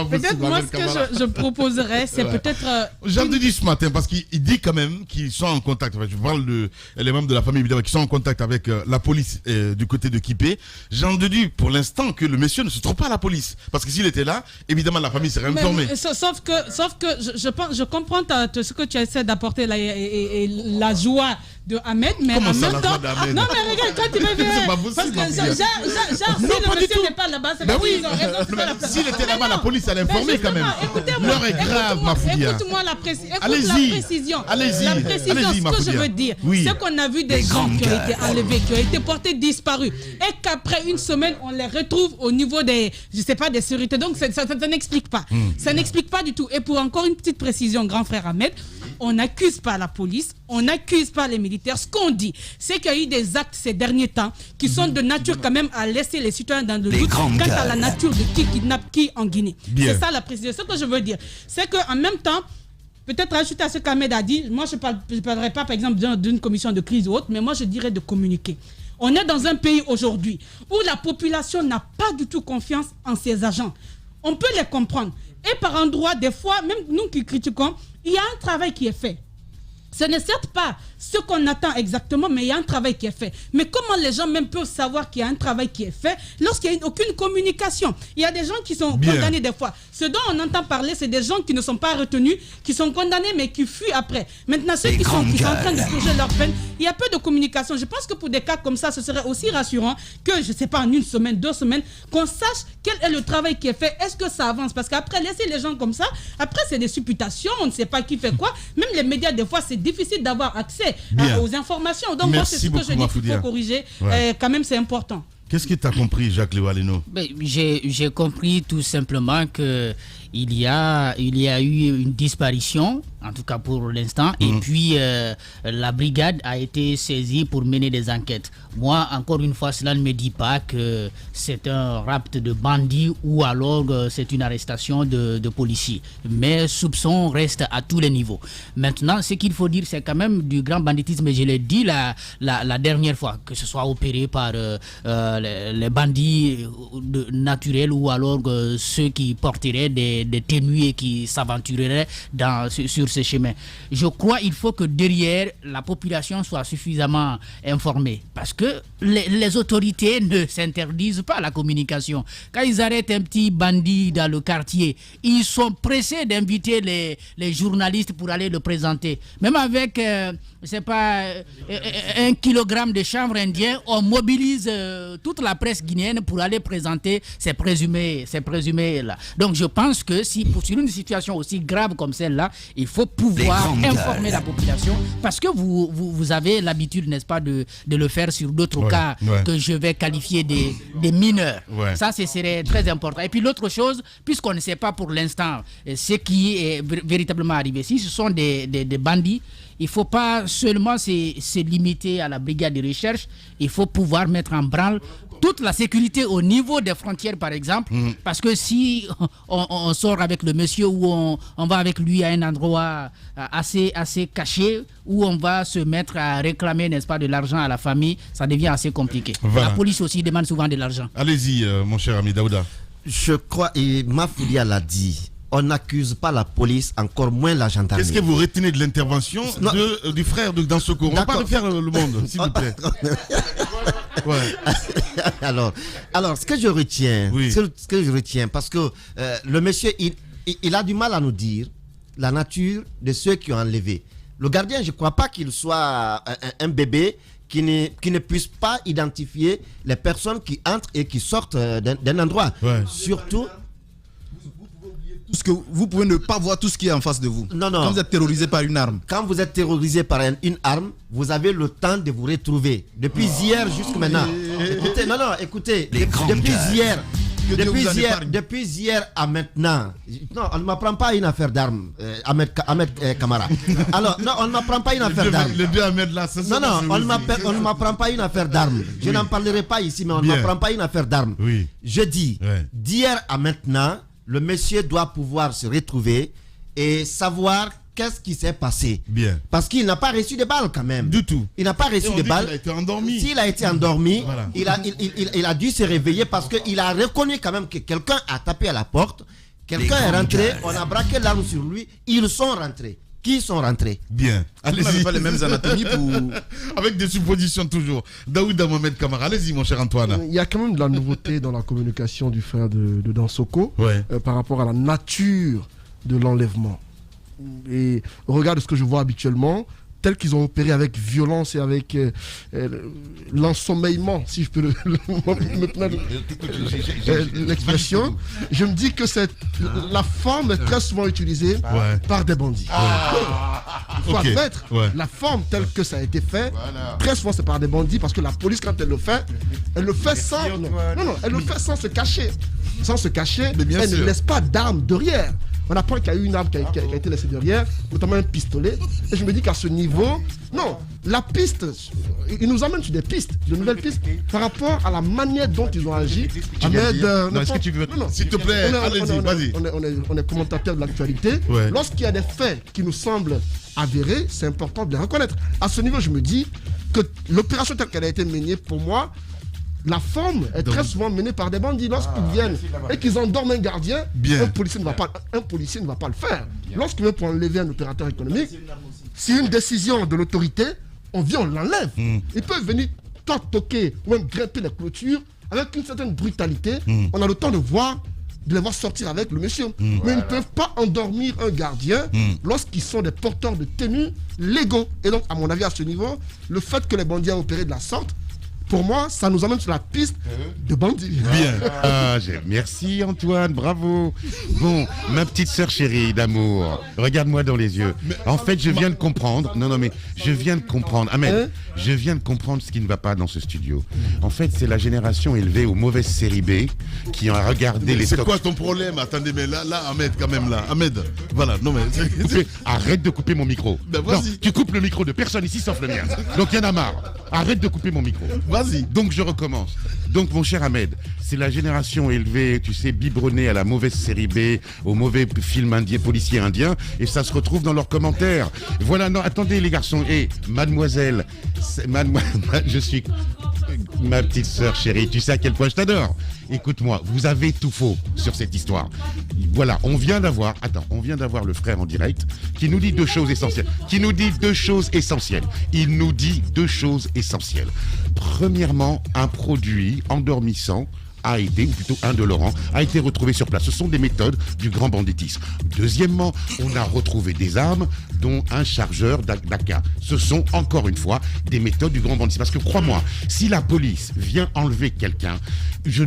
Speaker 2: peut-être moi, ce que je proposerais, c'est peut-être...
Speaker 3: J'ai entendu ce matin, parce qu'il dit quand même qu'ils sont en contact. Enfin, je parle les membres de la famille, évidemment, qui sont en contact avec la police du côté de Kipé. J'ai entendu pour l'instant que le monsieur ne se trouve pas à la police. Parce que s'il était là, évidemment, la famille serait informée.
Speaker 2: Sauf que je comprends ce que tu essaies d'apporter la joie de Ahmed, mais
Speaker 3: comment
Speaker 2: en
Speaker 3: ça,
Speaker 2: même temps... Non, mais regarde, quand tu me fais... Parce que si le monsieur n'est pas là-bas, c'est pas qu'ils ont raison.
Speaker 3: S'il était là-bas, la police allait informer quand même. L'heure est grave, Mafoudia.
Speaker 2: Écoute-moi la précision.
Speaker 3: Allez-y,
Speaker 2: la précision, ce que je veux dire, c'est qu'on a vu des gens qui ont été enlevés, qui ont été portés disparus, et qu'après une semaine, on les retrouve au niveau des, je sais pas, des sécurités. Donc ça n'explique pas. Ça n'explique pas du tout. Et pour encore une petite précision, grand frère Ahmed, on n'accuse pas la police, on n'accuse pas les militaires. Ce qu'on dit, c'est qu'il y a eu des actes ces derniers temps qui sont de nature quand même à laisser les citoyens dans le doute quant à la nature de qui kidnappe qui en Guinée. C'est ça la précision. Ce que je veux dire, c'est qu'en même temps, peut-être ajouter à ce qu'Ahmed a dit, moi je ne parlerai pas par exemple d'une commission de crise ou autre, mais moi je dirais de communiquer. On est dans un pays aujourd'hui où la population n'a pas du tout confiance en ses agents. On peut les comprendre. Et par endroits, des fois, même nous qui critiquons, il y a un travail qui est fait. Ce n'est certes pas ce qu'on attend exactement, mais il y a un travail qui est fait. Mais comment les gens même peuvent savoir qu'il y a un travail qui est fait lorsqu'il n'y a aucune communication? Il y a des gens qui sont condamnés des fois. Ce dont on entend parler, c'est des gens qui ne sont pas retenus, qui sont condamnés mais qui fuient après. Maintenant, ceux qui sont en train de purger leur peine, il y a peu de communication. Je pense que pour des cas comme ça, ce serait aussi rassurant que, je ne sais pas, en une semaine, 2 semaines, qu'on sache quel est le travail qui est fait. Est-ce que ça avance? Parce qu'après, laisser les gens comme ça, après, c'est des supputations, on ne sait pas qui fait quoi. Même les médias, des fois, c'est difficile d'avoir accès aux informations. Donc, moi, c'est ce que je dis qu'il faut corriger. Quand même, c'est important.
Speaker 3: Qu'est-ce que tu as compris, Jacques Léo-Aleno?
Speaker 7: J'ai compris tout simplement que il y a eu une disparition, en tout cas pour l'instant, et puis la brigade a été saisie pour mener des enquêtes. Moi, encore une fois, cela ne me dit pas que c'est un rapt de bandits ou alors c'est une arrestation de policiers. Mais soupçon reste à tous les niveaux. Maintenant, ce qu'il faut dire, c'est quand même du grand banditisme, et je l'ai dit la dernière fois, que ce soit opéré par les bandits naturels ou alors ceux qui porteraient des des ténués qui s'aventureraient sur ce chemin. Je crois qu'il faut que derrière, la population soit suffisamment informée. Parce que les autorités ne s'interdisent pas la communication. Quand ils arrêtent un petit bandit dans le quartier, ils sont pressés d'inviter les journalistes pour aller le présenter. Même avec, c'est pas 1 kilogramme de chanvre indien, on mobilise toute la presse guinéenne pour aller présenter ces présumés là. Donc je pense que sur une situation aussi grave comme celle-là, il faut pouvoir informer la population, parce que vous avez l'habitude, n'est-ce pas, de le faire sur d'autres cas que je vais qualifier des mineurs. Ça, ce serait très important. Et puis l'autre chose, puisqu'on ne sait pas pour l'instant ce qui est véritablement arrivé, si ce sont des bandits, il ne faut pas seulement se limiter à la brigade de recherche, il faut pouvoir mettre en branle toute la sécurité au niveau des frontières, par exemple, parce que si on sort avec le monsieur ou on va avec lui à un endroit assez caché, où on va se mettre à réclamer, n'est-ce pas, de l'argent à la famille, ça devient assez compliqué. Voilà. La police aussi demande souvent de l'argent.
Speaker 3: Allez-y, mon cher ami Daouda.
Speaker 6: Je crois, et Mafoulia l'a dit, on n'accuse pas la police, encore moins la gendarmerie.
Speaker 3: Qu'est-ce que vous retenez de l'intervention du frère de Dansoko? On ne va pas refaire le monde, s'il vous plaît.
Speaker 6: Alors, ce que je retiens, parce que le monsieur, il a du mal à nous dire la nature de ceux qui ont enlevé. Le gardien, je ne crois pas qu'il soit un bébé qui ne puisse pas identifier les personnes qui entrent et qui sortent d'un endroit. Surtout...
Speaker 4: Parce que vous pouvez ne pas voir tout ce qui est en face de vous.
Speaker 6: Non.
Speaker 4: Quand vous êtes terrorisé par une arme.
Speaker 6: Quand vous êtes terrorisé par une arme, vous avez le temps de vous retrouver. Depuis hier jusqu'à maintenant. Écoutez, depuis hier à maintenant. Non, on ne m'apprend pas une affaire d'armes, Ahmed Kamara. Alors, non, on ne m'apprend pas une affaire d'armes.
Speaker 3: Les deux Ahmed là, ça.
Speaker 6: Non, on ne m'apprend pas une affaire d'armes. Je n'en parlerai pas ici, mais on ne m'apprend pas une affaire d'armes. Je dis, d'hier à maintenant, le monsieur doit pouvoir se retrouver et savoir qu'est-ce qui s'est passé. Parce qu'il n'a pas reçu de balles quand même.
Speaker 3: Du tout.
Speaker 6: Il n'a pas reçu de balles.
Speaker 3: Il a été endormi.
Speaker 6: S'il a été endormi, voilà. il a dû se réveiller parce qu'il a reconnu quand même que quelqu'un a tapé à la porte. Quelqu'un est rentré, on a braqué l'arme sur lui. Ils sont rentrés. Qui sont rentrés?
Speaker 3: Bien.
Speaker 4: Allez-y. Vous n'avez pas les mêmes anatomies pour...
Speaker 3: Avec des suppositions toujours. Daouda Mohamed Kamara. Allez-y, mon cher Antoine.
Speaker 8: Il y a quand même de la nouveauté dans la communication du frère de Dansoko par rapport à la nature de l'enlèvement. Et au regard de ce que je vois habituellement, tel qu'ils ont opéré avec violence et avec l'ensommeillement, si je peux l'expression, je me dis que la forme est très souvent utilisée par des bandits. Il faut admettre, la forme telle que ça a été fait, très souvent c'est par des bandits, parce que la police, quand elle le fait sans... elle le fait sans se cacher. Sans se cacher, elle ne laisse pas d'armes derrière. On apprend qu'il y a eu une arme qui a été laissée derrière, notamment un pistolet. Et je me dis qu'à ce niveau, non, la piste, ils nous amènent sur des pistes, de nouvelles pistes, par rapport à la manière dont ils ont agi.
Speaker 3: Est-ce que tu veux... S'il te plaît, allez-y, vas-y.
Speaker 8: On est commentateur de l'actualité. Lorsqu'il y a des faits qui nous semblent avérés, c'est important de les reconnaître. À ce niveau, je me dis que l'opération telle qu'elle a été menée, pour moi, la forme est très souvent menée par des bandits. Lorsqu'ils viennent et qu'ils endorment un gardien, un policier ne va pas le faire. Lorsqu'il veut pour enlever un opérateur économique, si une décision de l'autorité, on vient, on l'enlève. Ils peuvent venir toquer ou même grimper les clôtures avec une certaine brutalité. On a le temps de les voir sortir avec le monsieur. Mais ils ne peuvent pas endormir un gardien lorsqu'ils sont des porteurs de tenues légaux. Et donc, à mon avis, à ce niveau, le fait que les bandits aient opéré de la sorte, pour moi, ça nous amène sur la piste de bandits.
Speaker 5: Bien. Merci Antoine, bravo. Bon, ma petite sœur chérie d'amour, regarde-moi dans les yeux. En fait, je viens de comprendre. Non, mais je viens de comprendre. Ahmed, je viens de comprendre ce qui ne va pas dans ce studio. En fait, c'est la génération élevée aux mauvaises séries B qui ont regardé les
Speaker 3: stocks. C'est quoi ton problème? Attendez, mais là, Ahmed, quand même, là. Ahmed, voilà. Non, mais...
Speaker 5: Arrête de couper mon micro. Non, tu coupes le micro de personne ici sauf le mien. Donc, il y en a marre. Arrête de couper mon micro.
Speaker 3: Vas-y.
Speaker 5: Donc je recommence. Donc mon cher Ahmed, c'est la génération élevée, tu sais, biberonnée à la mauvaise série B, aux mauvais films indiens, policiers indiens, et ça se retrouve dans leurs commentaires. Voilà, non, attendez les garçons, mademoiselle, je suis... Ma petite sœur chérie, tu sais à quel point je t'adore. Écoute-moi, vous avez tout faux sur cette histoire. Voilà, on vient d'avoir le frère en direct qui nous dit deux choses essentielles. Il nous dit deux choses essentielles. Premièrement, un produit endormissant a été, ou plutôt indolorant, a été retrouvé sur place. Ce sont des méthodes du grand banditisme. Deuxièmement, on a retrouvé des armes, dont un chargeur d'AK. Ce sont, encore une fois, des méthodes du grand banditisme. Parce que, crois-moi, si la police vient enlever quelqu'un, je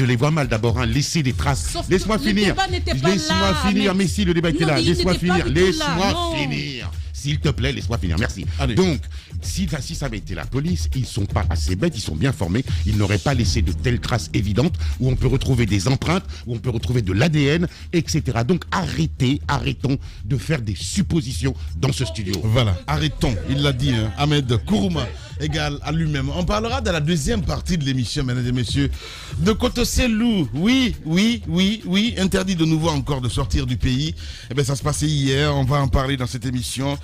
Speaker 5: les vois mal d'abord, laisser des traces. Laisse-moi finir. Laisse-moi finir. Mais si, le débat était là. Laisse-moi finir. S'il te plaît, laisse-moi finir. Merci. Allez. Donc, si ça avait été la police, ils ne sont pas assez bêtes, ils sont bien formés. Ils n'auraient pas laissé de telles traces évidentes où on peut retrouver des empreintes, où on peut retrouver de l'ADN, etc. Donc, arrêtons de faire des suppositions dans ce studio.
Speaker 3: Voilà, arrêtons. Il l'a dit, Ahmed Kourouma égal à lui-même. On parlera dans la deuxième partie de l'émission, mesdames et messieurs, de Kotoselou. Oui, interdit de nouveau encore de sortir du pays. Eh bien, ça se passait hier, on va en parler dans cette émission.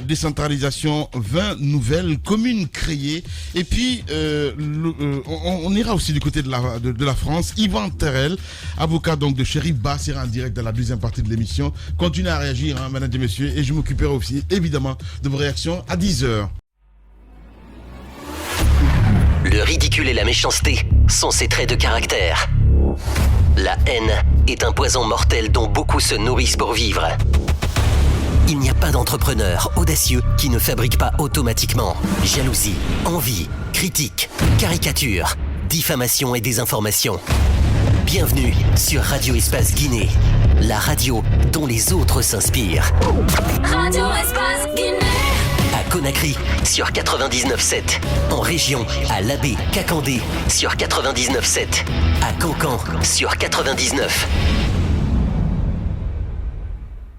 Speaker 3: Décentralisation, 20 nouvelles communes créées. Et puis, on ira aussi du côté de la France. Yvan Terrel, avocat donc de Chérif Ba, sera en direct dans la deuxième partie de l'émission. Continuez à réagir, mesdames et messieurs, et je m'occuperai aussi, évidemment, de vos réactions à 10h.
Speaker 9: Le ridicule et la méchanceté sont ses traits de caractère. La haine est un poison mortel dont beaucoup se nourrissent pour vivre. Il n'y a pas d'entrepreneur audacieux qui ne fabrique pas automatiquement jalousie, envie, critique, caricature, diffamation et désinformation. Bienvenue sur Radio Espace Guinée, la radio dont les autres s'inspirent.
Speaker 13: Radio Espace Guinée.
Speaker 9: À Conakry sur 99.7, en région à Labé, Kakandé sur 99.7, à Cancan sur 99.